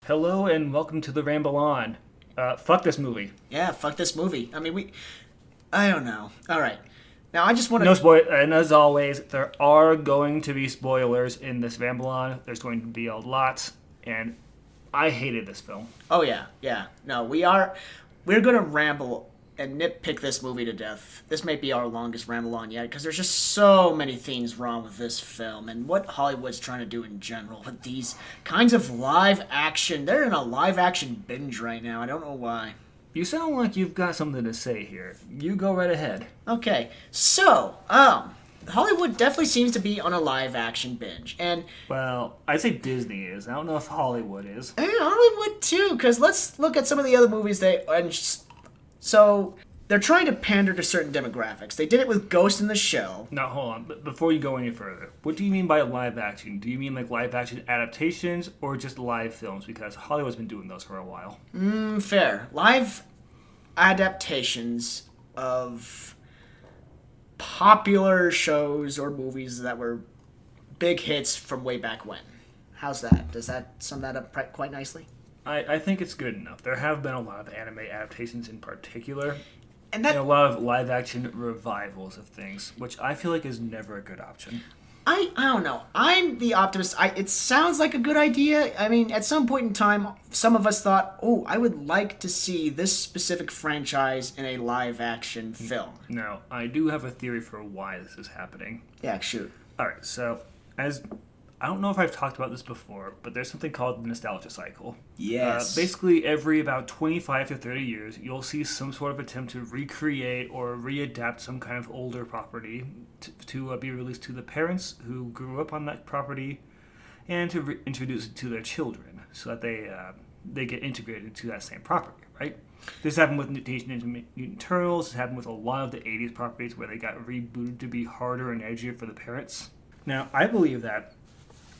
Hello and welcome to the Ramble On. Fuck this movie. Yeah, fuck this movie. I don't know. All right. Now, I just want No to. spoil, and as always, there are going to be spoilers in this Ramble On. There's going to be a lot, and I hated this film. Oh, yeah. Yeah. No, We're going to ramble and nitpick this movie to death. This may be our longest ramble on yet because there's just so many things wrong with this film and what Hollywood's trying to do in general with these kinds of live action. They're in a live action binge right now. I don't know why. You sound like you've got something to say here. You go right ahead. Okay, so, Hollywood definitely seems to be on a live action binge. And Well, I'd say Disney is. I don't know if Hollywood is. Hollywood too, because let's look at some of the other movies so they're trying to pander to certain demographics. They did it with Ghost in the Shell. Now, hold on. But before you go any further, what do you mean by live action? Do you mean like live action adaptations or just live films? Because Hollywood's been doing those for a while. Fair. Live adaptations of popular shows or movies that were big hits from way back when. How's that? Does that sum that up quite nicely? I think it's good enough. There have been a lot of anime adaptations in particular, And and a lot of live action revivals of things, which I feel like is never a good option. I don't know. I'm the optimist. It sounds like a good idea. I mean, at some point in time, some of us thought, "Oh, I would like to see this specific franchise in a live-action film." Now, I do have a theory for why this is happening. Yeah, shoot. Alright, so, as I don't know if I've talked about this before, but there's something called the nostalgia cycle. Yes. Basically, every about 25 to 30 years, you'll see some sort of attempt to recreate or readapt some kind of older property to be released to the parents who grew up on that property and to introduce it to their children so that they get integrated to that same property, right? This happened with Teenage Mutant Turtles. This happened with a lot of the 80s properties where they got rebooted to be harder and edgier for the parents. Now, I believe that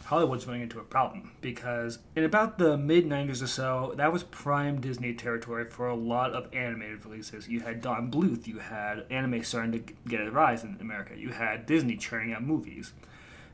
Hollywood's running into a problem because in about the mid-90s or so, that was prime Disney territory for a lot of animated releases. You had Don Bluth, you had anime starting to get a rise in America, you had Disney churning out movies,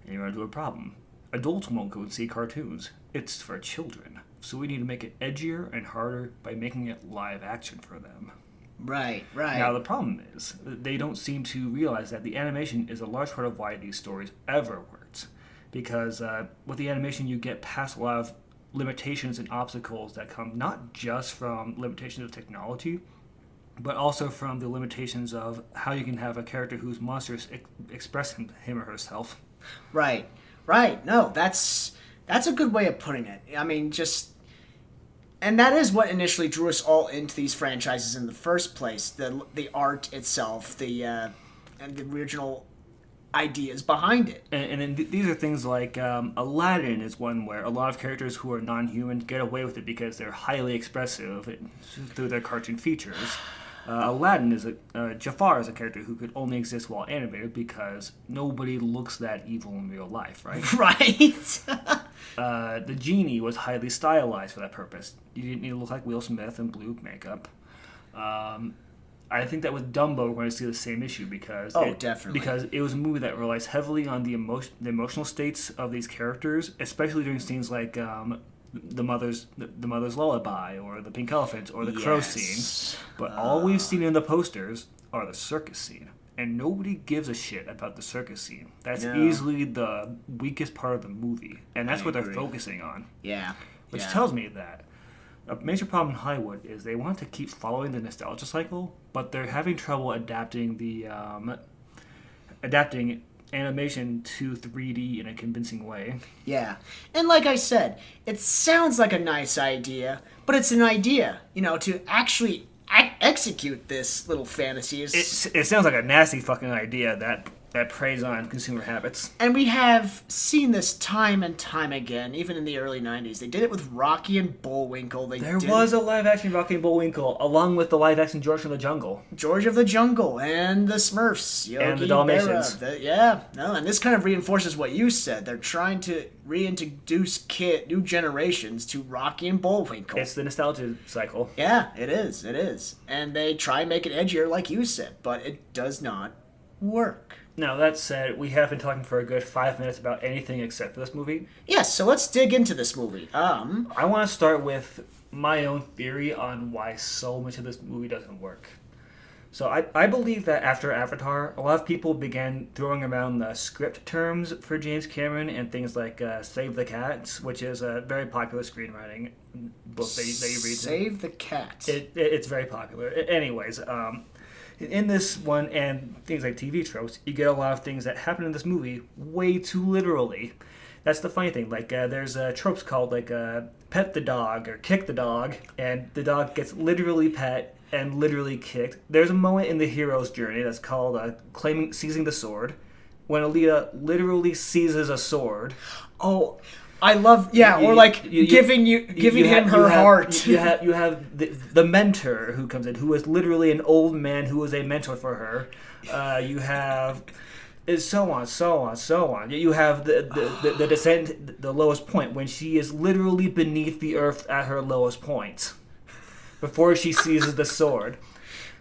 and you run into a problem. Adults won't go and see cartoons. It's for children. So we need to make it edgier and harder by making it live action for them. Right, right. Now, the problem is, they don't seem to realize that the animation is a large part of why these stories ever worked. Because with the animation, you get past a lot of limitations and obstacles that come not just from limitations of technology, but also from the limitations of how you can have a character who's monstrous express him or herself. Right, right. No, that's a good way of putting it. I mean, and that is what initially drew us all into these franchises in the first place. The art itself, and the original ideas behind it. And then these are things like Aladdin is one where a lot of characters who are non-human get away with it because they're highly expressive through their cartoon features. Aladdin Jafar is a character who could only exist while animated because nobody looks that evil in real life, right? Right. The genie was highly stylized for that purpose. You didn't need to look like Will Smith in blue makeup. I think that with Dumbo, we're going to see the same issue because definitely, because it was a movie that relies heavily on the emotional states of these characters, especially during scenes like the mother's lullaby or the pink elephant or the crow scene. But all we've seen in the posters are the circus scene, and nobody gives a shit about the circus scene. That's easily the weakest part of the movie, and that's what they're focusing on. Yeah, which tells me that a major problem in Hollywood is they want to keep following the nostalgia cycle, but they're having trouble adapting animation to 3D in a convincing way. Yeah. And like I said, it sounds like a nice idea, but it's an idea. To actually execute this little fantasy is... It sounds like a nasty fucking idea that preys on consumer habits. And we have seen this time and time again, even in the early 90s. They did it with Rocky and Bullwinkle. There was a live-action Rocky and Bullwinkle, along with the live-action George of the Jungle. George of the Jungle, and the Smurfs. Yogi and the Dalmatians. And this kind of reinforces what you said. They're trying to reintroduce new generations to Rocky and Bullwinkle. It's the nostalgia cycle. Yeah, it is. And they try and make it edgier, like you said, but it does not work. Now, that said, we have been talking for a good 5 minutes about anything except for this movie. Yes, so let's dig into this movie. I want to start with my own theory on why so much of this movie doesn't work. So I believe that after Avatar, a lot of people began throwing around the script terms for James Cameron and things like Save the Cats, which is a very popular screenwriting book that you read. Save the Cats. It's very popular. Anyways, in this one and things like TV tropes, you get a lot of things that happen in this movie way too literally. That's the funny thing. Like, there's tropes called, like, pet the dog or kick the dog, and the dog gets literally pet and literally kicked. There's a moment in the hero's journey that's called seizing the sword, when Alita literally seizes a sword. Oh, I love, or like giving him her heart. You have the mentor who comes in, who is literally an old man who is a mentor for her. You have so on. You have the descent, the lowest point, when she is literally beneath the earth at her lowest point, before she seizes the sword.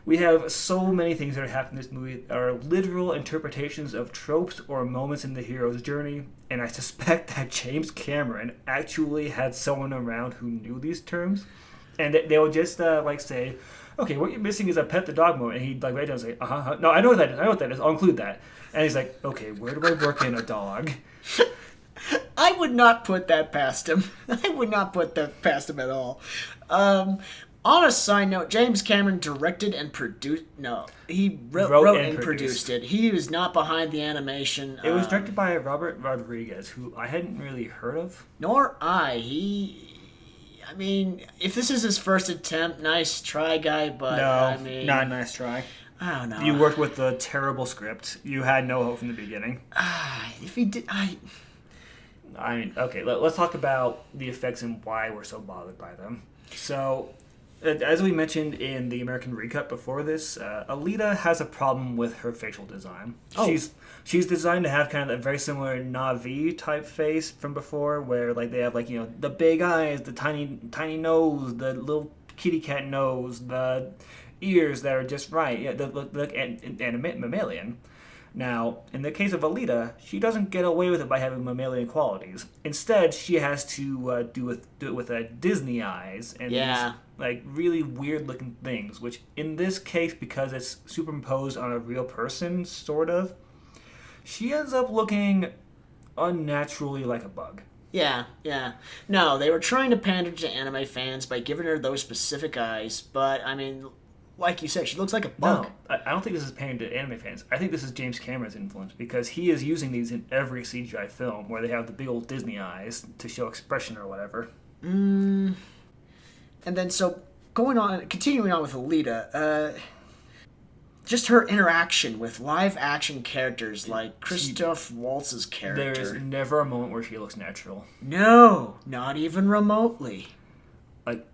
We have so many things that happen in this movie that are literal interpretations of tropes or moments in the hero's journey, and I suspect that James Cameron actually had someone around who knew these terms, and they would just say, okay, what you're missing is a pet the dog moment, and he'd like write down and say, no, I know what that is, I'll include that. And he's like, okay, where do I work in a dog? I would not put that past him. I would not put that past him at all. On a side note, James Cameron directed and produced... No, he wrote and produced it. He was not behind the animation. It was directed by Robert Rodriguez, who I hadn't really heard of. Nor I. I mean, if this is his first attempt, nice try, guy, but not a nice try. I don't know. You worked with a terrible script. You had no hope from the beginning. If he did... I mean, okay, let's talk about the effects and why we're so bothered by them. So, as we mentioned in the American recut before this, Alita has a problem with her facial design. Oh. She's designed to have kind of a very similar Na'vi type face from before, where like they have like, you know, the big eyes, the tiny nose, the little kitty cat nose, the ears that are just right. Yeah, look mammalian. Now, in the case of Alita, she doesn't get away with it by having mammalian qualities. Instead, she has to do it with Disney eyes and these like really weird looking things. Which, in this case, because it's superimposed on a real person, sort of, she ends up looking unnaturally like a bug. Yeah. No, they were trying to pander to anime fans by giving her those specific eyes, but I mean, like you said, she looks like a bug. No, I don't think this is pandering to anime fans. I think this is James Cameron's influence, because he is using these in every CGI film where they have the big old Disney eyes to show expression or whatever. And then, so, continuing on with Alita, just her interaction with live action characters like Christoph Waltz's character. There's never a moment where she looks natural. No, not even remotely. Like,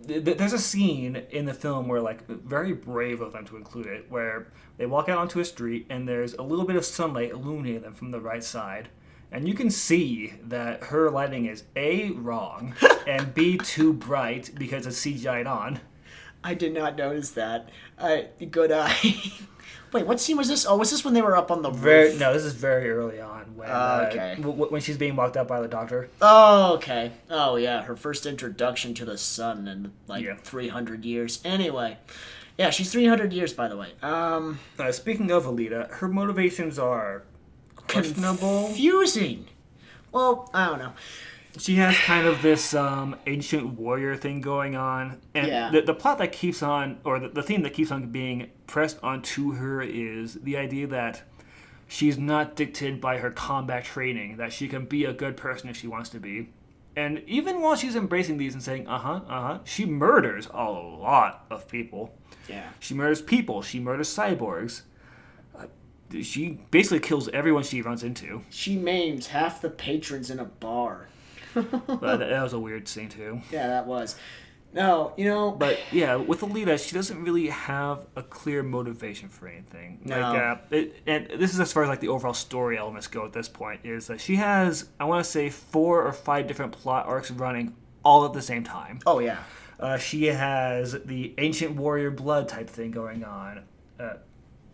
there's a scene in the film where, like, very brave of them to include it, where they walk out onto a street and there's a little bit of sunlight illuminating them from the right side. And you can see that her lighting is A, wrong, and B, too bright because it's CGI'd on. I did not notice that. Good eye. Wait, what scene was this? Oh, was this when they were up on the roof? No, this is very early on. When, okay. When she's being walked out by the doctor. Oh, okay. Oh, yeah, her first introduction to the sun in, 300 years. Anyway. Yeah, she's 300 years, by the way. Speaking of Alita, her motivations are questionable. Confusing. Well, I don't know. She has kind of this ancient warrior thing going on. And the plot that keeps on, or the theme that keeps on being pressed onto her is the idea that she's not dictated by her combat training, that she can be a good person if she wants to be. And even while she's embracing these and saying, she murders a lot of people. Yeah. She murders people. She murders cyborgs. She basically kills everyone she runs into. She maims half the patrons in a bar. But that was a weird scene, too. Yeah, that was. No, But, yeah, with Alita, she doesn't really have a clear motivation for anything. No. And this is as far as, like, the overall story elements go at this point, is that she has, I want to say, 4 or 5 different plot arcs running all at the same time. Oh, yeah. She has the ancient warrior blood type thing going on.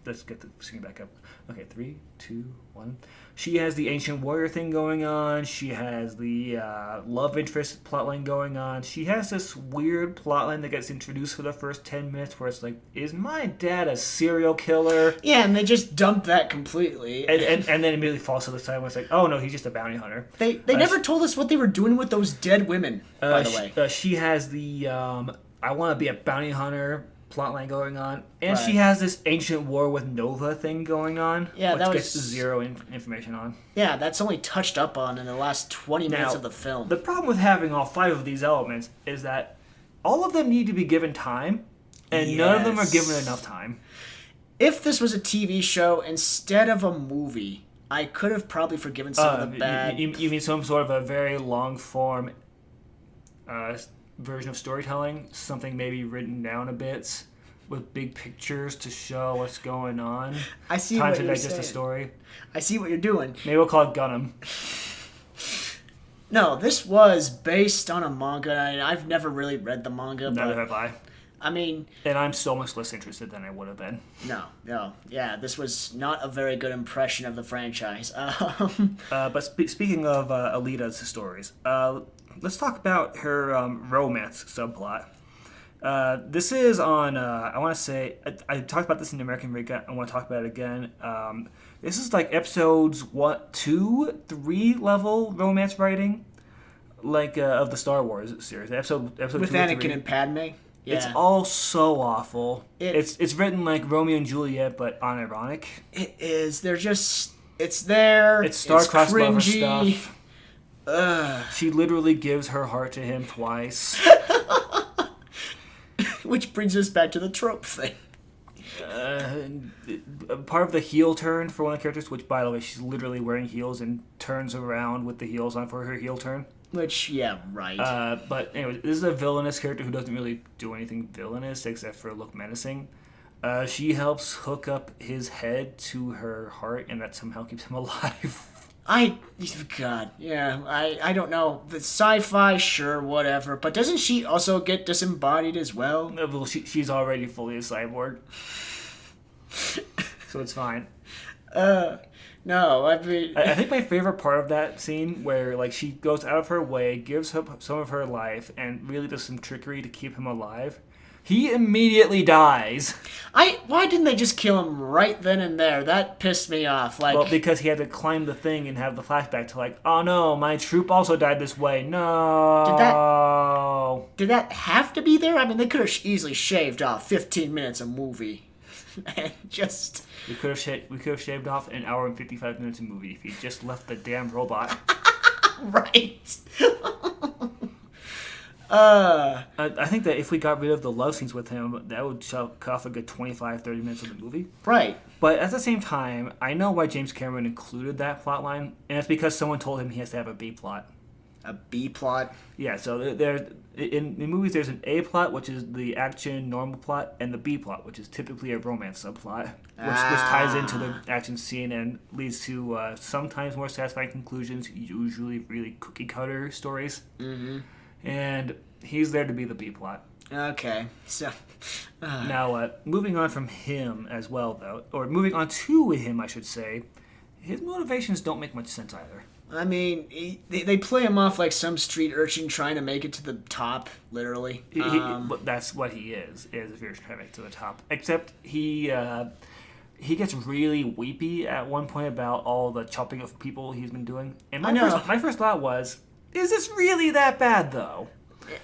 let's get the screen back up. Okay, 3, 2, 1. She has the ancient warrior thing going on. She has the love interest plotline going on. She has this weird plotline that gets introduced for the first 10 minutes where it's like, is my dad a serial killer? Yeah, and they just dump that completely. And then immediately falls to the side where it's like, oh no, he's just a bounty hunter. They never told us what they were doing with those dead women, by the way. She has the I want to be a bounty hunter plotline going on, and Right. she has this ancient war with Nova thing going on, Yeah, which that gets was- zero information on. Yeah, that's only touched up on in the last 20 minutes of the film. The problem with having all 5 of these elements is that all of them need to be given time, and none of them are given enough time. If this was a TV show instead of a movie, I could have probably forgiven some of the bad... You mean some sort of a very long form version of storytelling, something maybe written down a bit with big pictures to show what's going on. I see Time what to you're digest saying. a story. I see what you're doing. Maybe we'll call it Gunham. No, this was based on a manga, and I've never really read the manga, Neither but have I. I mean, And I'm so much less interested than I would have been. no, yeah, this was not a very good impression of the franchise. But speaking of Alita's stories, let's talk about her romance subplot. This is on, I want to say, I talked about this in American Recap. I want to talk about it again. This is like episodes 2, 3 level romance writing, like of the Star Wars series. Episode With 2 or 3. Anakin and Padme. Yeah. It's all so awful. It- It's written like Romeo and Juliet, but unironic. It is. They're just. It's there. It's star-crossed lover cringy. stuff. Ugh. She literally gives her heart to him twice. Which brings us back to the trope thing. Part of the heel turn for one of the characters, which by the way, she's literally wearing heels and turns around with the heels on for her heel turn. Which, yeah, right. But anyway, this is a villainous character who doesn't really do anything villainous except for look menacing. She helps hook up his head to her heart, and that somehow keeps him alive. God, yeah, I don't know. The sci-fi, sure, whatever. But doesn't she also get disembodied as well? Well, she's already fully a cyborg, so it's fine. No, I mean... I think my favorite part of that scene, where like she goes out of her way, gives up some of her life, and really does some trickery to keep him alive. He immediately dies. Why didn't they just kill him right then and there? That pissed me off. Like, Well, because he had to climb the thing and have the flashback to like, oh no, my troop also died this way. No. did that have to be there? I mean, they could have easily shaved off 15 minutes of movie. And just... We could have shaved off an hour and 55 minutes of movie if he just left the damn robot. Right. I think that if we got rid of the love scenes with him, that would cut off a good 25, 30 minutes of the movie. Right. But at the same time, I know why James Cameron included that plot line, and it's because someone told him he has to have a B plot. A B plot. Yeah, so in movies there's an A plot, which is the action normal plot, and the B plot, which is typically a romance subplot, which ties into the action scene and leads to sometimes more satisfying conclusions, usually really cookie cutter stories. Mm-hmm. And he's there to be the B plot. Okay, so... Now, moving on from him as well, though, or moving on to him, I should say, his motivations don't make much sense either. I mean, they play him off like some street urchin trying to make it to the top, literally. But that's what he is if you're trying to make it to the top. Except he gets really weepy at one point about all the chopping of people he's been doing. And my first thought was, is this really that bad, though?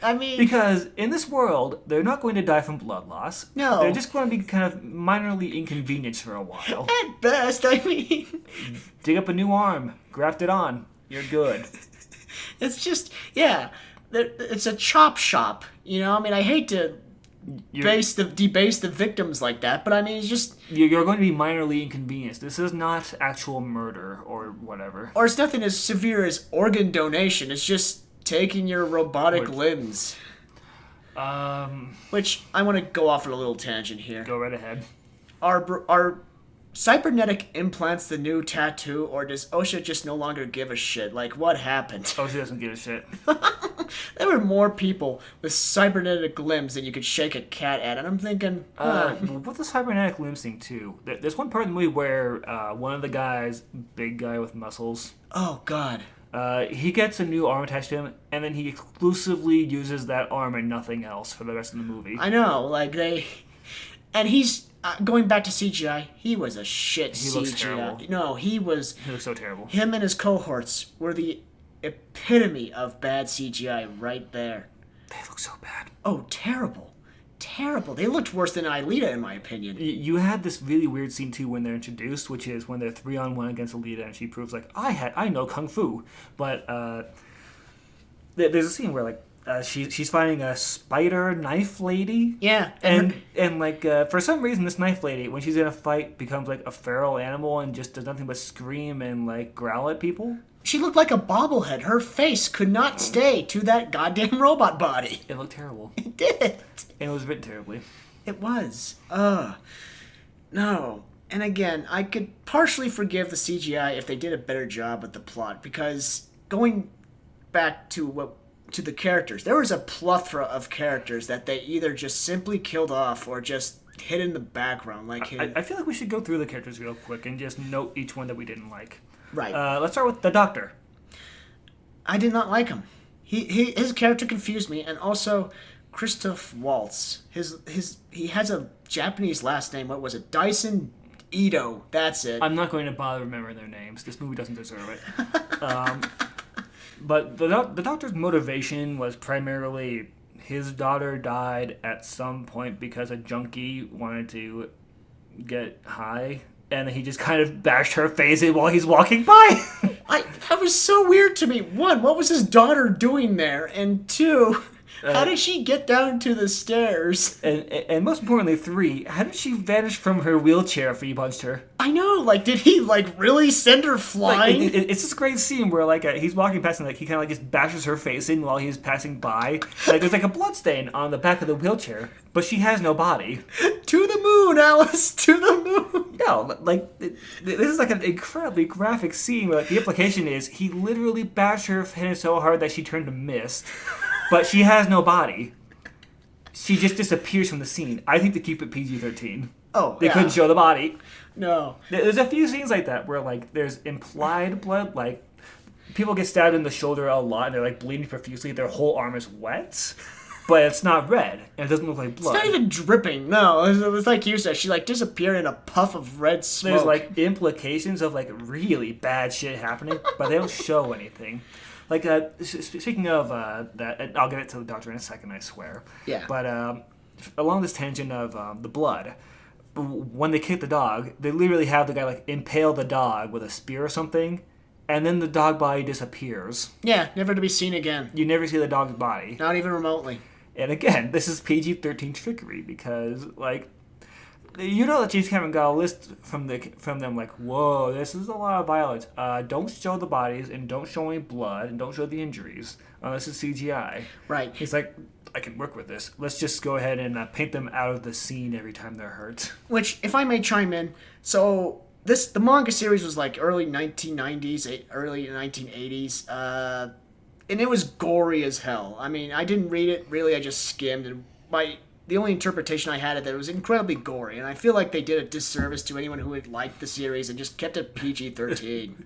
I mean... Because in this world, they're not going to die from blood loss. No. They're just going to be kind of minorly inconvenienced for a while. At best, I mean... Dig up a new arm, graft it on, you're good. It's just... Yeah. It's a chop shop, you know? I mean, I hate to debase the victims like that, but I mean, it's just... You're going to be minorly inconvenienced. This is not actual murder or whatever. Or it's nothing as severe as organ donation. It's just taking your robotic limbs. Which, I want to go off on a little tangent here. Go right ahead. Our cybernetic implants the new tattoo, or does OSHA just no longer give a shit? Like, what happened? Oh, she doesn't give a shit. There were more people with cybernetic limbs than you could shake a cat at, and I'm thinking, What's the cybernetic limbs thing too? There's one part in the movie where one of the guys, big guy with muscles, oh god. he gets a new arm attached to him, and then he exclusively uses that arm and nothing else for the rest of the movie. I know, like and he's going back to CGI. He was a shit He CGI. looks terrible. No, he was. He looks so terrible. Him and his cohorts were the epitome of bad CGI right there. They look so bad. Oh, terrible. Terrible. They looked worse than Alita, in my opinion. You had this really weird scene too when they're introduced, which is when they're 3-on-1 against Alita, and she proves like I know kung fu. But there's a scene where like she's fighting a spider knife lady. Yeah, and for some reason this knife lady, when she's in a fight, becomes like a feral animal and just does nothing but scream and like growl at people. she looked like a bobblehead. Her face could not stay to that goddamn robot body. It looked terrible. It did. And it was written terribly. It was. No. And again, I could partially forgive the CGI if they did a better job with the plot, because going back to the characters, there was a plethora of characters that they either just simply killed off or just hid in the background. Like I feel like we should go through the characters real quick and just note each one that we didn't like. right. Let's start with the Doctor. I did not like him. His character confused me, and also Christoph Waltz. He has a Japanese last name. What was it? Dyson Ito. That's it. I'm not going to bother remembering their names. This movie doesn't deserve it. But the Doctor's motivation was primarily his daughter died at some point because a junkie wanted to get high, and he just kind of bashed her face in while he's walking by. That was so weird to me. One, what was his daughter doing there? And two, how did she get down to the stairs? And most importantly, 3, how did she vanish from her wheelchair after he punched her? I know, like, did he, like, really send her flying? Like, it's this great scene where, like, he's walking past and, like, he kind of, like, just bashes her face in while he's passing by. Like, there's, like, a blood stain on the back of the wheelchair, but she has no body. To the moon, Alice, to the moon. No, like, this is, like, an incredibly graphic scene where, like, the implication is he literally bashed her head so hard that she turned to mist, but she has no body. She just disappears from the scene. I think to keep it PG-13. Oh, They couldn't show the body. No. There's a few scenes like that where, like, there's implied blood, like, people get stabbed in the shoulder a lot and they're, like, bleeding profusely. Their whole arm is wet, but it's not red, and it doesn't look like blood. It's not even dripping, no. It was like you said, she, like, disappeared in a puff of red smoke. There's, like, implications of, like, really bad shit happening, but they don't show anything. Like, speaking of that, and I'll get it to the Doctor in a second, I swear. Yeah. But along this tangent of the blood, when they kick the dog, they literally have the guy, like, impale the dog with a spear or something, and then the dog body disappears. Yeah, never to be seen again. You never see the dog's body. Not even remotely. And again, this is PG-13 trickery because, like, you know that James Cameron got a list from them like, whoa, this is a lot of violence. Don't show the bodies and don't show any blood and don't show the injuries unless it's CGI. Right. He's like, I can work with this. Let's just go ahead and paint them out of the scene every time they're hurt. Which, if I may chime in, so the manga series was like early 1990s, early 1980s, and it was gory as hell. I mean, I didn't read it really. I just skimmed, and the only interpretation I had of it was incredibly gory, and I feel like they did a disservice to anyone who had liked the series and just kept it PG-13.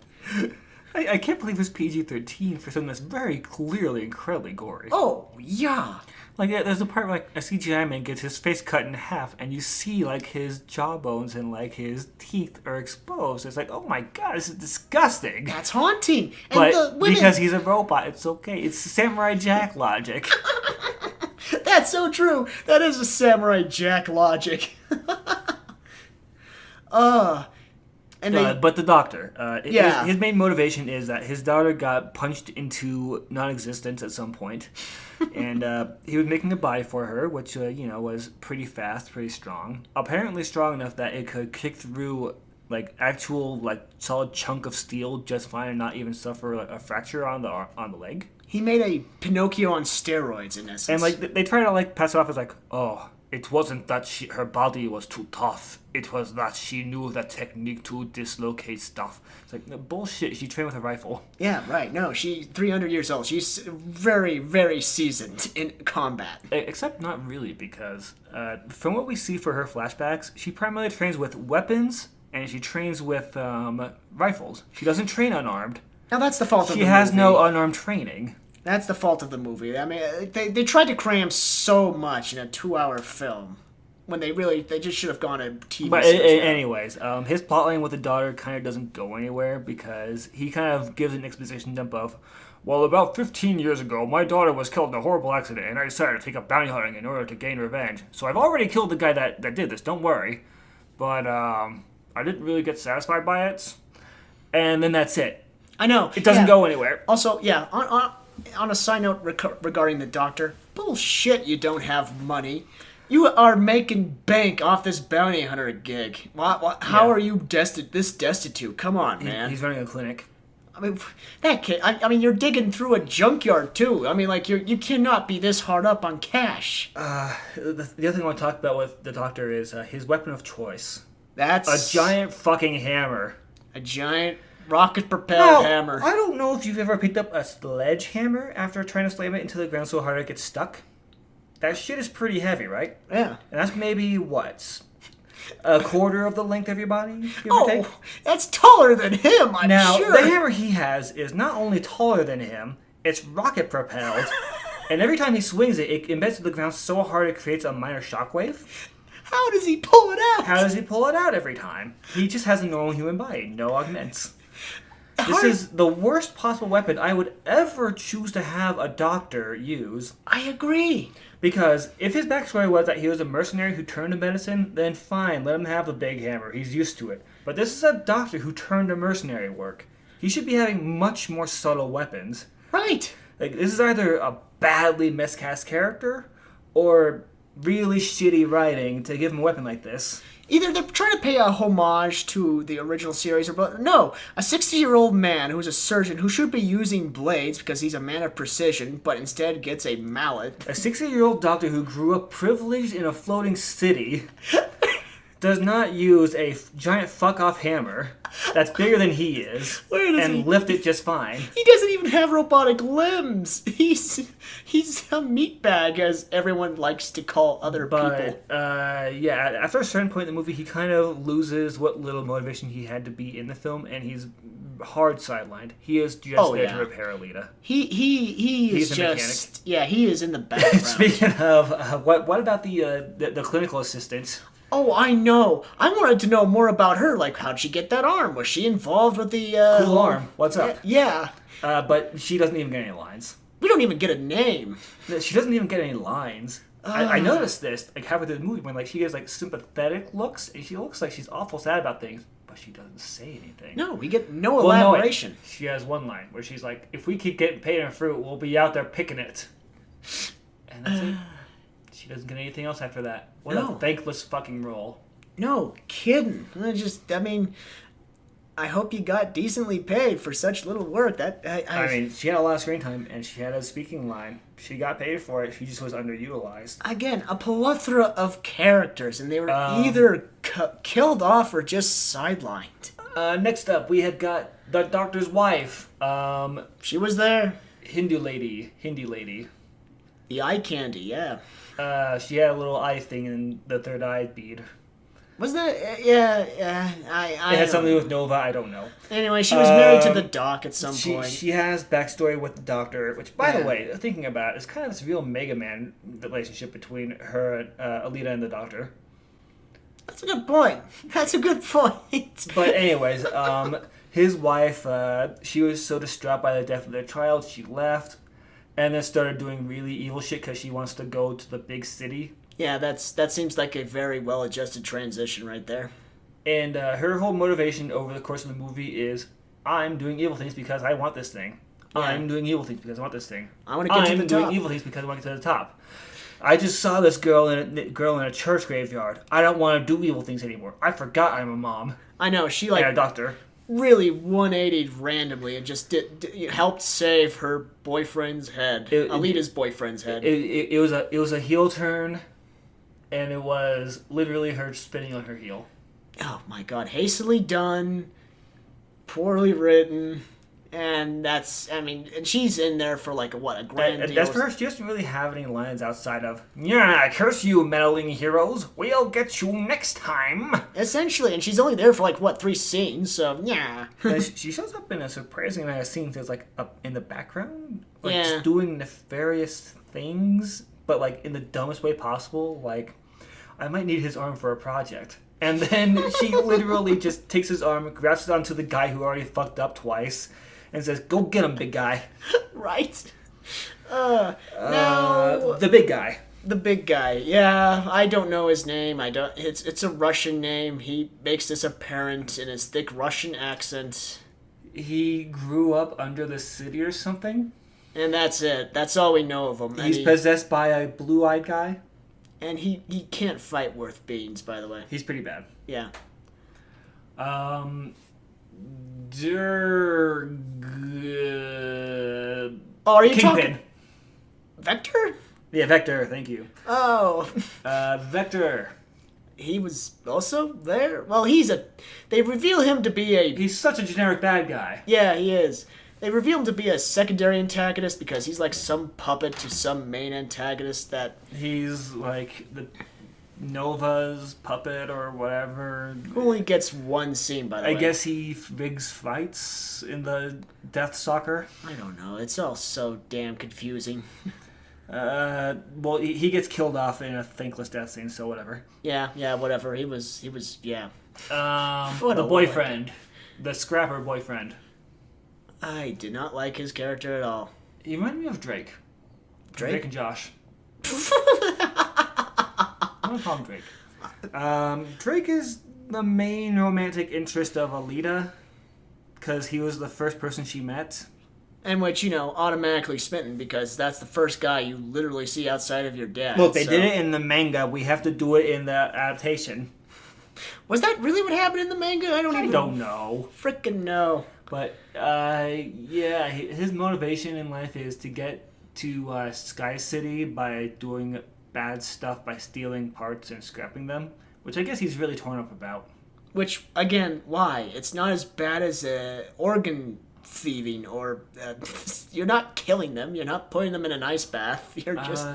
I can't believe it's PG-13 for something that's very clearly incredibly gory. Oh, yeah. Like, there's a part where, like, a CGI man gets his face cut in half, and you see, like, his jawbones and, like, his teeth are exposed. It's like, oh my god, this is disgusting. That's haunting. And But the women... because he's a robot, it's okay. It's Samurai Jack logic. That's so true. That is a Samurai Jack logic. But the Doctor, Yeah. his main motivation is that his daughter got punched into non-existence at some point, and he was making a body for her, which was pretty fast, pretty strong. Apparently strong enough that it could kick through like actual like solid chunk of steel just fine and not even suffer like, a fracture on the leg. he made a Pinocchio on steroids, in essence. And like they try to like pass it off as like, oh, It wasn't that her body was too tough. It was that she knew the technique to dislocate stuff. It's like, no, bullshit. She trained with a rifle. Yeah, right. No, she's 300 years old. She's very, very seasoned in combat. Except not really, because from what we see for her flashbacks, she primarily trains with weapons and she trains with rifles. She doesn't train unarmed. Now that's the fault of the movie. She has no unarmed training. That's the fault of the movie. I mean, they tried to cram so much in a 2-hour film when they just should have gone a TV But series. anyways, his plotline with the daughter kind of doesn't go anywhere because he kind of gives an exposition dump of, well, about 15 years ago, my daughter was killed in a horrible accident, and I decided to take up bounty hunting in order to gain revenge. So I've already killed the guy that did this, don't worry. But I didn't really get satisfied by it. And then that's it. I know. It doesn't go anywhere. Also, yeah, on a side note regarding the doctor, bullshit, you don't have money. You are making bank off this bounty hunter gig. How are you destitute? Come on, man. He's running a clinic. I mean, that kid. I mean, you're digging through a junkyard too. I mean, like you cannot be this hard up on cash. The other thing I want to talk about with the doctor is his weapon of choice. That's a giant fucking hammer. A giant rocket-propelled hammer. I don't know if you've ever picked up a sledgehammer after trying to slam it into the ground so hard it gets stuck. That shit is pretty heavy, right? Yeah. And that's maybe, what? A quarter of the length of your body, give or take? That's taller than him, I'm sure. Now, the hammer he has is not only taller than him, it's rocket-propelled. And every time he swings it, it embeds to the ground so hard it creates a minor shockwave. How does he pull it out? How does he pull it out every time? He just has a normal human body, no augments. This is the worst possible weapon I would ever choose to have a doctor use. I agree. Because if his backstory was that he was a mercenary who turned to medicine, then fine, let him have the big hammer. He's used to it. But this is a doctor who turned to mercenary work. He should be having much more subtle weapons. Right. Like, this is either a badly miscast character or really shitty writing to give him a weapon like this. Either they're trying to pay a homage to the original series, or no, a 60-year-old man who's a surgeon who should be using blades because he's a man of precision, but instead gets a mallet. A 60-year-old doctor who grew up privileged in a floating city does not use a giant fuck-off hammer that's bigger than he is and lift it just fine. He doesn't even have robotic limbs. He's a meatbag, as everyone likes to call other people. Yeah, after a certain point in the movie, he kind of loses what little motivation he had to be in the film, and he's hard sidelined. He is just there to repair Alita. He's just mechanic. Yeah, he is in the background. Speaking of, what about the clinical assistant? Oh, I know. I wanted to know more about her. Like, how'd she get that arm? Was she involved with the cool arm? What's up? Yeah. But she doesn't even get any lines. We don't even get a name. She doesn't even get any lines. I noticed this, like, halfway through the movie when, like, she gives, like, sympathetic looks, and she looks like she's awful sad about things, but she doesn't say anything. No, we get no elaboration. No, she has one line where she's like, if we keep getting paid in fruit, we'll be out there picking it. And that's it. She doesn't get anything else after that. What a thankless fucking role. No kidding. I hope you got decently paid for such little work. I mean, she had a lot of screen time, and she had a speaking line. She got paid for it. She just was underutilized. Again, a plethora of characters, and they were either killed off or just sidelined. Next up, we had got the doctor's wife. She was there. Hindi lady. The eye candy, yeah. She had a little eye thing in the third eye bead. Was that? Yeah. It had something to do with Nova. I don't know. Anyway, she was married to the doc at some point. She has backstory with the doctor, which, by the way, thinking about it, is kind of this real Mega Man relationship between her, Alita, and the doctor. That's a good point. But anyways, his wife, she was so distraught by the death of their child, she left, and then started doing really evil shit because she wants to go to the big city. Yeah, that seems like a very well-adjusted transition right there. And her whole motivation over the course of the movie is, I'm doing evil things because I want this thing. Yeah. I'm doing evil things because I want this thing. I want to get to the top. I'm doing evil things because I want to get to the top. I just saw this girl in a church graveyard. I don't want to do evil things anymore. I forgot I'm a mom. I know, she and a doctor. Really 180'd randomly and just helped save her boyfriend's head. Alita's boyfriend's head. It was a heel turn. and it was literally her spinning on her heel. Oh my god, hastily done, poorly written, and and she's in there for like a grand deal. That's for her. She doesn't really have any lines outside of, yeah, curse you, meddling heroes. We'll get you next time. Essentially, and she's only there for like, 3 scenes, so yeah. She shows up in a surprising amount of scenes that's like up in the background, like Yeah. just doing nefarious things, but like in the dumbest way possible. Like, I might need his arm for a project. And then she literally just takes his arm, grabs it onto the guy who already fucked up twice, and says, "Go get him, big guy." Right? No. The big guy. The big guy, yeah, I don't know his name. It's a Russian name. He makes this apparent in his thick Russian accent. He grew up under the city or something. And that's it. That's all we know of him. He's possessed by a blue-eyed guy. And he can't fight worth beans, by the way. He's pretty bad. Yeah. Oh, are you Kingpin. talking Vector? Yeah, Vector, thank you. Oh. Vector. He was also there? Well, they reveal him to be a... He's such a generic bad guy. Yeah, he is. They reveal him to be a secondary antagonist because he's like some puppet to some main antagonist that... He's like the Nova's puppet or whatever. Who only gets one scene, by the way. I guess he rigs fights in the Death Stalker. I don't know. It's all so damn confusing. Well, he gets killed off in a thankless death scene, so whatever. Yeah, whatever. He was, yeah. The boyfriend. The scrapper boyfriend. I did not like his character at all. He reminded me of Drake. Drake and Josh. I'm gonna call him Drake. Drake is the main romantic interest of Alita, because he was the first person she met. And which, automatically smitten because that's the first guy you literally see outside of your dad. Look, they did it in the manga. We have to do it in the adaptation. Was that really what happened in the manga? I don't know. Frickin' know. But, yeah, his motivation in life is to get to Sky City by doing bad stuff, by stealing parts and scrapping them, which I guess he's really torn up about. Which, again, why? It's not as bad as organ thieving or you're not killing them, you're not putting them in an ice bath, you're just...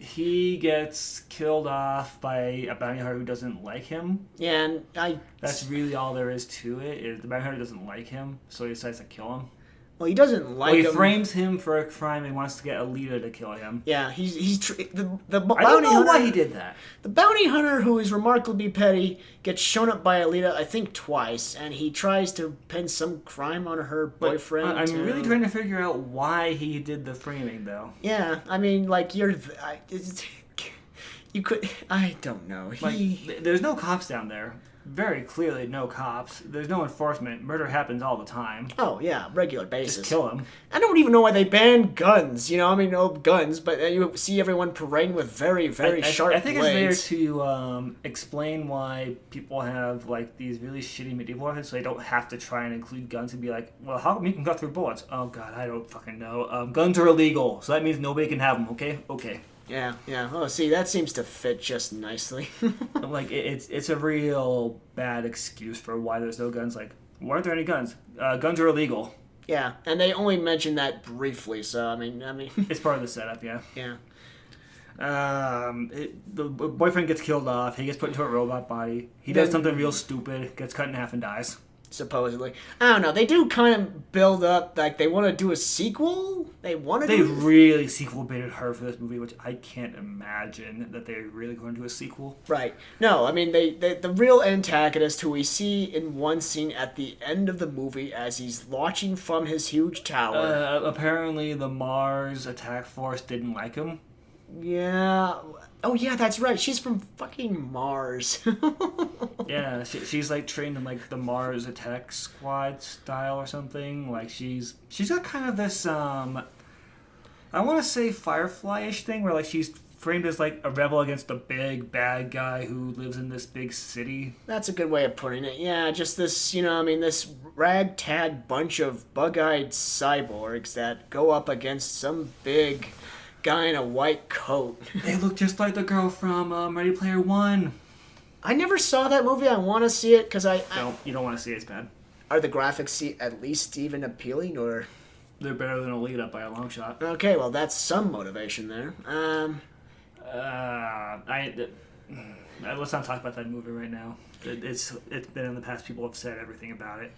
He gets killed off by a bounty hunter who doesn't like him. Yeah, and That's really all there is to it. Is the bounty hunter doesn't like him, so he decides to kill him. Well, he doesn't like he him. frames him for a crime and wants to get Alita to kill him. Yeah, the bounty I don't know hunter, why he did that. The bounty hunter, who is remarkably petty, gets shown up by Alita, I think twice, and he tries to pin some crime on her boyfriend. I'm really trying to figure out why he did the framing, though. Yeah, I mean, like, you could... I don't know. There's no cops down there. Very clearly no cops. There's no enforcement. Murder happens all the time. Oh, yeah, regular basis. Just kill them. I don't even know why they banned guns. No guns, but you see everyone parading with very, very sharp blades. I think it's there to explain why people have, like, these really shitty medieval weapons, so they don't have to try and include guns and be like, well, how come you can cut through bullets? Oh, God, I don't fucking know. Guns are illegal, so that means nobody can have them, okay? Okay. Yeah. Oh, see, that seems to fit just nicely. Like, it's a real bad excuse for why there's no guns. Like, why aren't there any guns? Guns are illegal. Yeah, and they only mentioned that briefly, so, I mean... It's part of the setup, yeah. Yeah. The boyfriend gets killed off. He gets put into a robot body. He does something real stupid, gets cut in half and dies. Supposedly. I don't know. They do kind of build up, like, they want to do a sequel? They really sequel baited her for this movie, which I can't imagine that they're really going to do a sequel. Right. No, I mean, the real antagonist, who we see in one scene at the end of the movie as he's launching from his huge tower. Apparently the Mars attack force didn't like him. Yeah. Oh, yeah, that's right. She's from fucking Mars. Yeah, she's like trained in like the Mars Attack Squad style or something. Like she's got kind of this I want to say Firefly-ish thing where like she's framed as like a rebel against a big bad guy who lives in this big city. That's a good way of putting it. Yeah, just this, this ragtag bunch of bug-eyed cyborgs that go up against some big guy in a white coat. They look just like the girl from Ready Player One. I never saw that movie. I want to see it because No, you don't want to see it. It's bad. Are the graphics at least even appealing, or? They're better than Alita by a long shot. Okay, well that's some motivation there. Let's not talk about that movie right now. It's been in the past. People have said everything about it.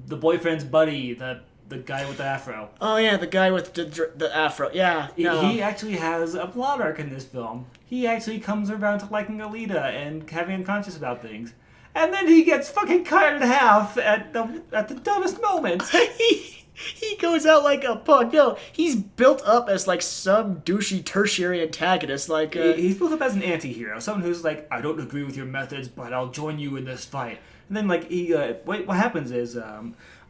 The boyfriend's buddy, the guy with the afro. Oh yeah, the guy with the afro. Yeah, no. He actually has a plot arc in this film. He actually comes around to liking Alita and having unconscious about things. And then he gets fucking cut in half at the dumbest moment. He goes out like a punk. No, he's built up as like some douchey tertiary antagonist. Like he's built up as an anti-hero, someone who's like, I don't agree with your methods, but I'll join you in this fight. And then like what happens is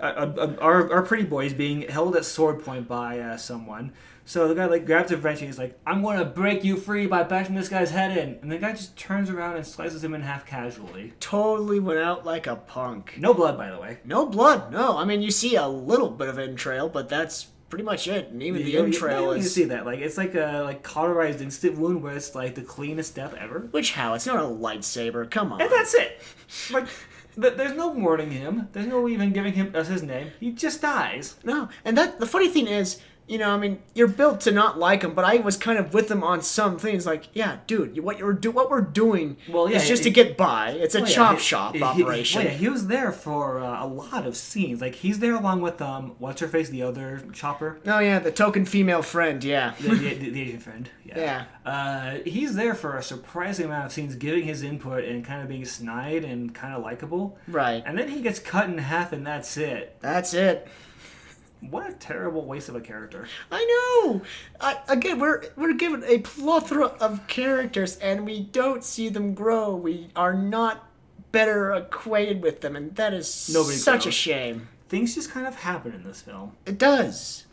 our pretty boy is being held at sword point by someone. So the guy like grabs a wrench and he's like, I'm going to break you free by bashing this guy's head in. And the guy just turns around and slices him in half casually. Totally went out like a punk. No blood, by the way. No blood, no. I mean, you see a little bit of entrail, but that's pretty much it. And even the entrail is... You see that. Like, it's like a cauterized instant wound where it's like the cleanest death ever. Which how? It's not a lightsaber. Come on. And that's it. Like... There's no warning him. There's no even giving him his name. He just dies. No, and the funny thing is, you know, I mean, you're built to not like him, but I was kind of with him on some things. Like, yeah, dude, what we're doing is just to get by. It's a chop shop operation. He was there for a lot of scenes. Like, he's there along with what's her face, the other chopper. Oh yeah, the token female friend. Yeah, the Asian friend. Yeah. He's there for a surprising amount of scenes, giving his input and kind of being snide and kind of likable. Right. And then he gets cut in half, and that's it. That's it. What a terrible waste of a character. I know. Again, we're given a plethora of characters, and we don't see them grow. We are not better acquainted with them, and that is such a shame. Things just kind of happen in this film. It does.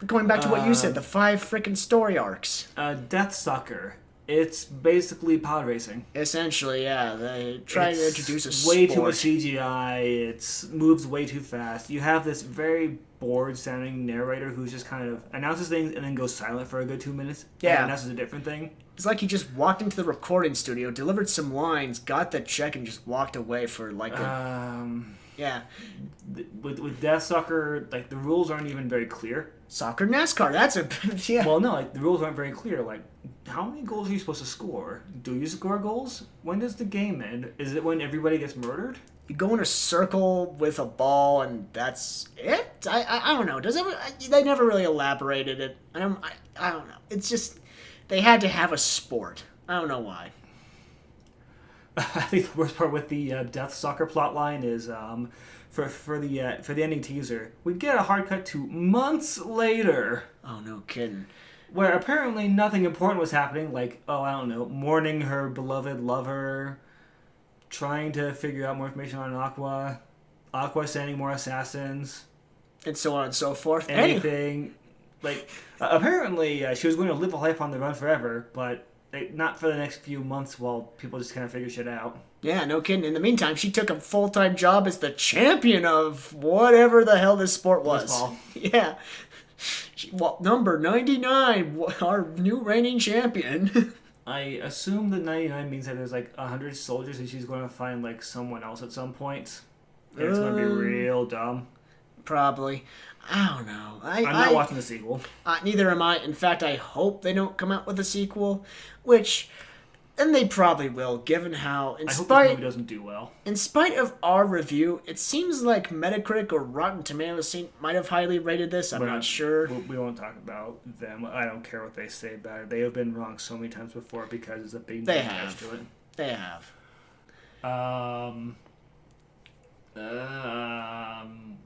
Going back to what you said, the 5 frickin' story arcs. Deathsucker. It's basically pod racing. Essentially, yeah. They try to introduce a sport. Way too much CGI. It moves way too fast. You have this very bored-sounding narrator who just kind of announces things and then goes silent for a good 2 minutes. Yeah. And announces a different thing. It's like he just walked into the recording studio, delivered some lines, got the check, and just walked away for like a... Yeah. With Deathsucker, like, the rules aren't even very clear. Soccer, NASCAR, that's a... Yeah. Well, no, like, the rules aren't very clear. Like, how many goals are you supposed to score? Do you score goals? When does the game end? Is it when everybody gets murdered? You go in a circle with a ball, and that's it? I don't know. They never really elaborated it. I don't know. It's just... They had to have a sport. I don't know why. I think the worst part with the Deathsucker plotline is for the ending teaser, we get a hard cut to months later. Oh, no kidding. Where apparently nothing important was happening, like, I don't know, mourning her beloved lover, trying to figure out more information on Aqua sending more assassins, and so on and so forth. Anything. Like, apparently she was going to live a life on the run forever, but not for the next few months while people just kind of figure shit out. Yeah, no kidding. In the meantime, she took a full-time job as the champion of whatever the hell this sport was. Baseball. Yeah. Number 99, our new reigning champion. I assume that 99 means that there's like 100 soldiers and she's going to find like someone else at some point. And it's going to be real dumb. Probably. I don't know. I'm not watching the sequel. Neither am I. In fact, I hope they don't come out with a sequel, which... And they probably will, given how... I hope this movie doesn't do well. In spite of our review, it seems like Metacritic or Rotten Tomatoes might have highly rated this. I'm not sure. We won't talk about them. I don't care what they say about it. They have been wrong so many times before because it's a big name attached to it. They have.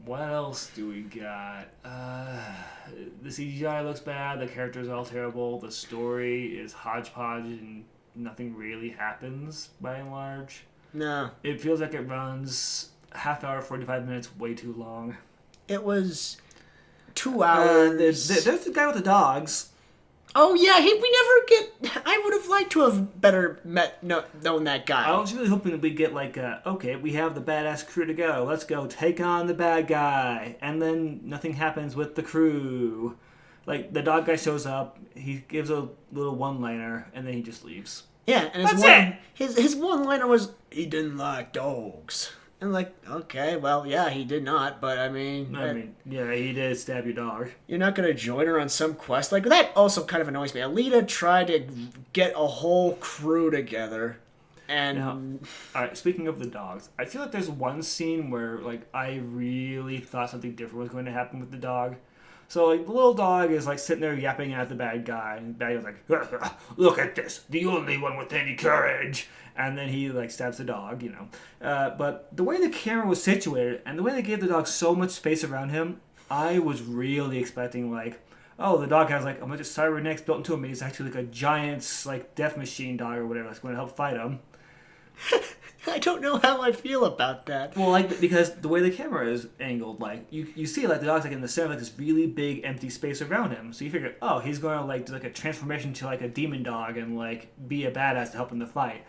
What else do we got? The CGI looks bad. The characters are all terrible. The story is hodgepodge and nothing really happens by and large. No. It feels like it runs half hour, 45 minutes, way too long. It was 2 hours. There's the guy with the dogs. Oh, yeah, we never get... I would have liked to have better known that guy. I was really hoping that we'd get like, okay, we have the badass crew to go. Let's go take on the bad guy. And then nothing happens with the crew. Like, the dog guy shows up, he gives a little one-liner, and then he just leaves. Yeah, and his one-liner was, he didn't like dogs. And like, okay, well, yeah, he did not, but I mean, Yeah, he did stab your dog. you're not going to join her on some quest? Like, that also kind of annoys me. Alita tried to get a whole crew together, and... Now, all right, speaking of the dogs, I feel like there's one scene where, like, I really thought something different was going to happen with the dog. So, like, the little dog is, like, sitting there yapping at the bad guy, and the bad guy's like, look at this, the only one with any courage. And then he, like, stabs the dog, you know. But the way the camera was situated, and the way they gave the dog so much space around him, I was really expecting, like, oh, the dog has, like, a bunch of cybernetics built into him, and he's actually, like, a giant, like, death machine dog or whatever that's going to help fight him. I don't know how I feel about that. Well, like, because the way the camera is angled, like, you see, like, the dog's, like, in the center of, like, this really big empty space around him. So you figure, oh, he's going to, like, do, like, a transformation to, like, a demon dog and, like, be a badass to help in the fight.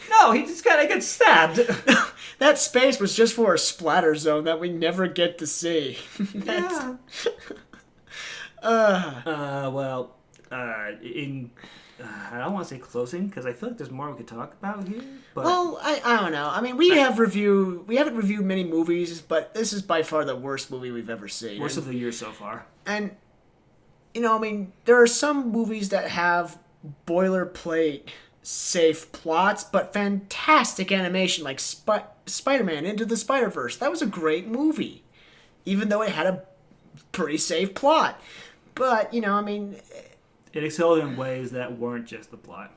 No, he just kind of gets stabbed. That space was just for a splatter zone that we never get to see. Yeah. I don't want to say closing because I feel like there's more we could talk about here. But Well, I don't know. I mean, we haven't reviewed many movies, but this is by far the worst movie we've ever seen. worst of the year so far. And you know, I mean, there are some movies that have boilerplate safe plots, but fantastic animation, like Spider-Man Into the Spider-Verse. That was a great movie, even though it had a pretty safe plot. But you know, I mean, It excelled in ways that weren't just the plot.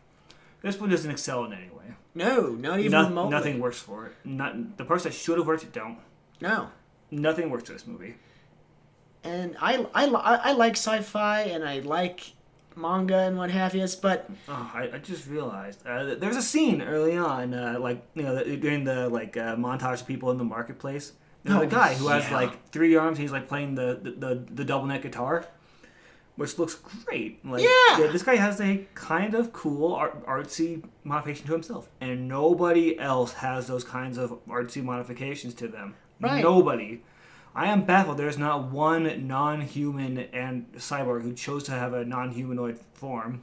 This one doesn't excel in any way. no, not even remotely. Nothing works for it. Not the parts that should have worked don't. No. Nothing works for this movie. And I like sci-fi and I like manga and what have you, but Oh, I just realized there's a scene early on, like you know, during the montage of people in the marketplace. There's a guy who has yeah. like 3 arms. He's like playing the double neck guitar, which looks great. Like, Yeah. this guy has a kind of cool artsy modification to himself, and nobody else has those kinds of artsy modifications to them. Right. Nobody. I am baffled. There's not one non-human and cyborg who chose to have a non-humanoid form.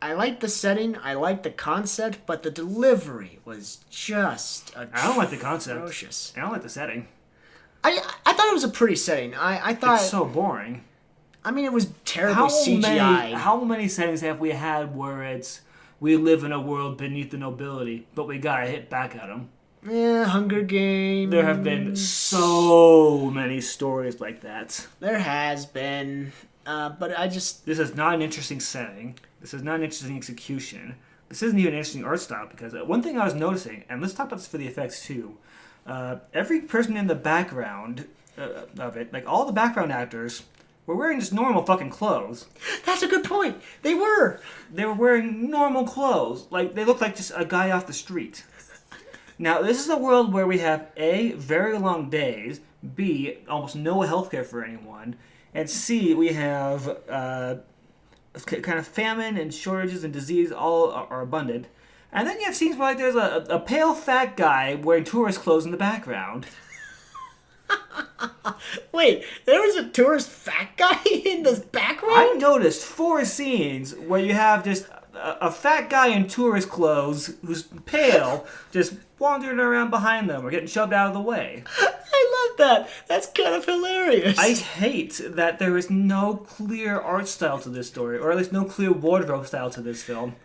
I like the setting, I like the concept, but the delivery was just I don't like the concept. atrocious. I don't like the setting. I thought it was a pretty setting. I thought It's so boring. I mean, it was terribly CGI. How many settings have we had where it's we live in a world beneath the nobility, but we gotta hit back at them? Yeah, Hunger Games. There have been so many stories like that. There has been, but I just This is not an interesting setting. This is not an interesting execution. This isn't even an interesting art style because one thing I was noticing, and let's talk about this for the effects too. Every person in the background of it, like all the background actors, were wearing just normal fucking clothes. that's a good point. They were. They were wearing normal clothes. Like, they looked like just a guy off the street. Now, this is a world where we have A, very long days, B, almost no healthcare for anyone, and C, we have kind of famine and shortages and disease all are abundant. And then you have scenes where like, there's a pale fat guy wearing tourist clothes in the background. Wait, there was a tourist fat guy in the background? I noticed 4 scenes where you have just a fat guy in tourist clothes who's pale just wandering around behind them or getting shoved out of the way. I love that. That's kind of hilarious. I hate that there is no clear art style to this story, or at least no clear wardrobe style to this film.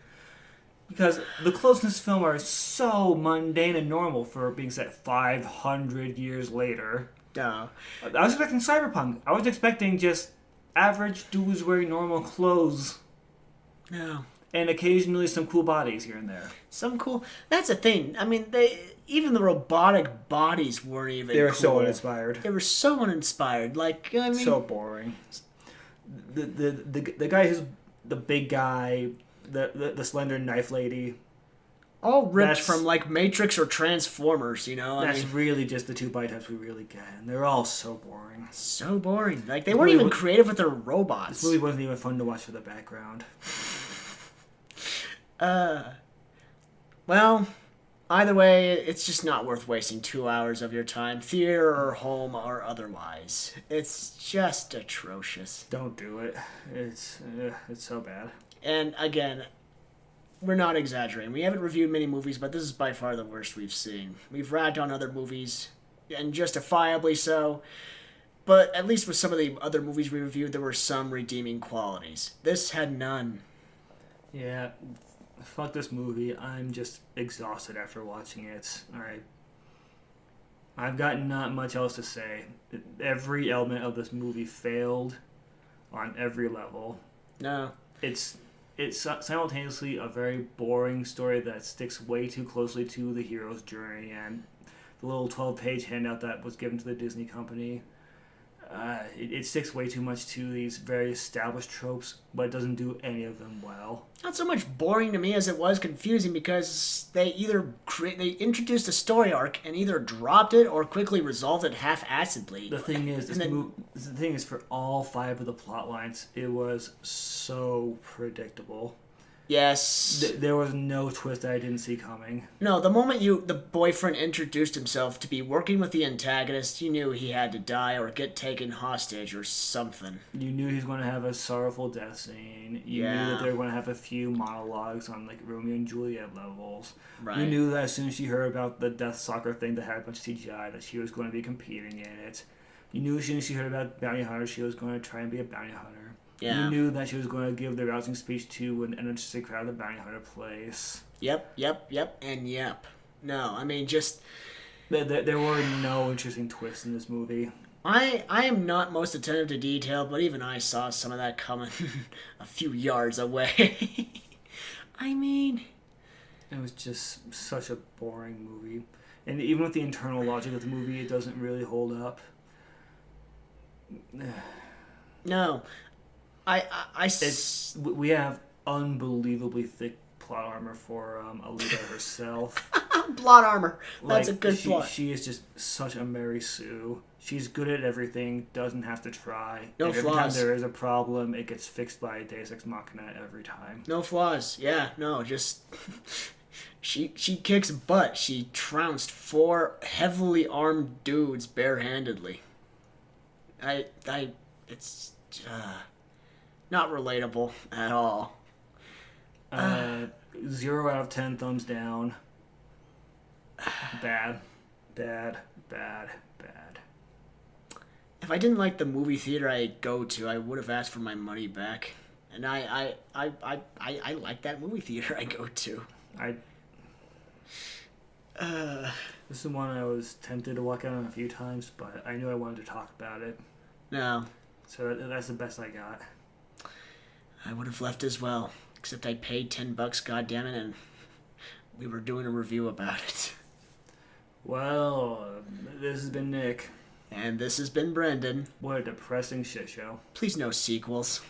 Because the clothes in this film are so mundane and normal for being set 500 years later. No. I was expecting cyberpunk. I was expecting just average dudes wearing normal clothes. No. And occasionally some cool bodies here and there. Some cool. That's the thing. I mean, even the robotic bodies weren't even. They were cool. so uninspired. They were so uninspired. Like, I mean, So boring. The guy who's the big guy, the slender knife lady. all ripped from like Matrix or Transformers. You know, That's really just the 2 body types we really get, and they're all so boring. so boring. Like they weren't even creative with their robots. This movie wasn't even fun to watch for the background. Well, Either way, it's just not worth wasting 2 hours of your time, theater or home or otherwise. It's just atrocious. Don't do it. It's so bad. And again, we're not exaggerating. We haven't reviewed many movies, but this is by far the worst we've seen. We've ragged on other movies, and justifiably so. But at least with some of the other movies we reviewed, there were some redeeming qualities. This had none. Yeah, fuck this movie. I'm just exhausted after watching it. Alright. I've got not much else to say. Every element of this movie failed on every level. No. It's simultaneously a very boring story that sticks way too closely to the hero's journey and the little 12-page handout that was given to the Disney company. It sticks way too much to these very established tropes, but it doesn't do any of them well. Not so much boring to me as it was confusing because they they introduced a story arc and either dropped it or quickly resolved it half-assedly. The thing is, for all 5 of the plot lines, it was so predictable. Yes. There was no twist that I didn't see coming. No, the moment the boyfriend introduced himself to be working with the antagonist, you knew he had to die or get taken hostage or something. You knew he was going to have a sorrowful death scene. You knew that they were going to have a few monologues on like Romeo and Juliet levels. Right. You knew that as soon as she heard about the death soccer thing that had a bunch of CGI, that she was going to be competing in it. You knew as soon as she heard about bounty hunters, she was going to try and be a bounty hunter. Yeah. You knew that she was going to give the rousing speech to an interesting crowd at the bounty hunter place. Yep, and yep. No, I mean, just... There were no interesting twists in this movie. I am not most attentive to detail, but even I saw some of that coming a few yards away. I mean... It was just such a boring movie. And even with the internal logic of the movie, it doesn't really hold up. No. We have unbelievably thick plot armor for Alita herself. Plot armor. That's a good plot. She is just such a Mary Sue. She's good at everything, doesn't have to try. No and every flaws. time there is a problem, it gets fixed by Deus Ex Machina every time. No flaws. Yeah, no, just... she kicks butt. She trounced 4 heavily armed dudes barehandedly. It's... not relatable at all. 0 out of 10 thumbs down. Bad. If I didn't like the movie theater I go to, I would have asked for my money back. And I like that movie theater I go to. This is one I was tempted to walk out on a few times, but I knew I wanted to talk about it. No. So that's the best I got. I would have left as well, except I paid $10, goddammit, and we were doing a review about it. Well, this has been Nick. And this has been Brendan. What a depressing shit show. Please no sequels.